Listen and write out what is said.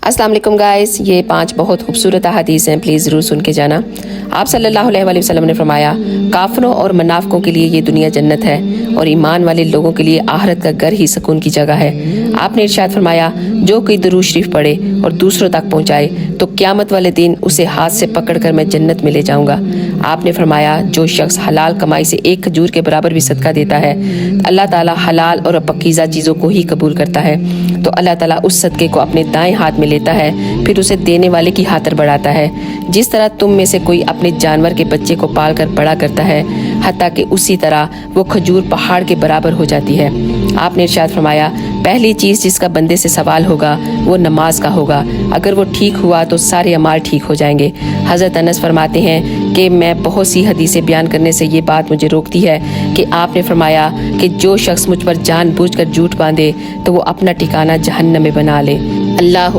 अस्सलाम वालेकुम गाइस, ये 5 बहुत खूबसूरत अहादीस हैं, प्लीज़ ज़रूर सुन के जाना। आप सल्लल्लाहु अलैहि वसल्लम ने फरमाया, काफिरों और मुनाफिकों के लिए ये दुनिया जन्नत है और ईमान वाले लोगों के लिए आखिरत का घर ही सुकून की जगह है। आपने इरशाद फरमाया, जो कोई दुरूद शरीफ पढ़े और दूसरों तक पहुँचाए तो क़यामत वाले दिन उसे हाथ से पकड़ कर मैं जन्नत में ले जाऊँगा। आपने फरमाया, जो शख्स हलाल कमाई से एक खजूर के बराबर भी सदका देता है, अल्लाह ताला हलाल और पकीज़ा चीज़ों को ही कबूल करता है, तो अल्लाह ताला उस सदके को अपने दाएं हाथ में लेता है, फिर उसे देने वाले की खातिर बढ़ाता है। जिस तरह तुम में से कोई अपने जानवर के बच्चे को पाल कर बड़ा करता है, हत्ता कि उसी तरह वो खजूर पहाड़ के बराबर हो जाती है। आपने इरशाद फरमाया, पहली चीज़ जिसका बंदे से सवाल होगा वो नमाज का होगा। अगर वो ठीक हुआ तो सारे अमाल ठीक हो जाएंगे। हज़रत अनस फरमाते हैं कि मैं बहुत सी हदीसें बयान करने से ये बात मुझे रोकती है कि आपने फरमाया कि जो शख्स मुझ पर जानबूझकर झूठ बांधे तो वो अपना ठिकाना जहन्नम में बना ले। अल्लाह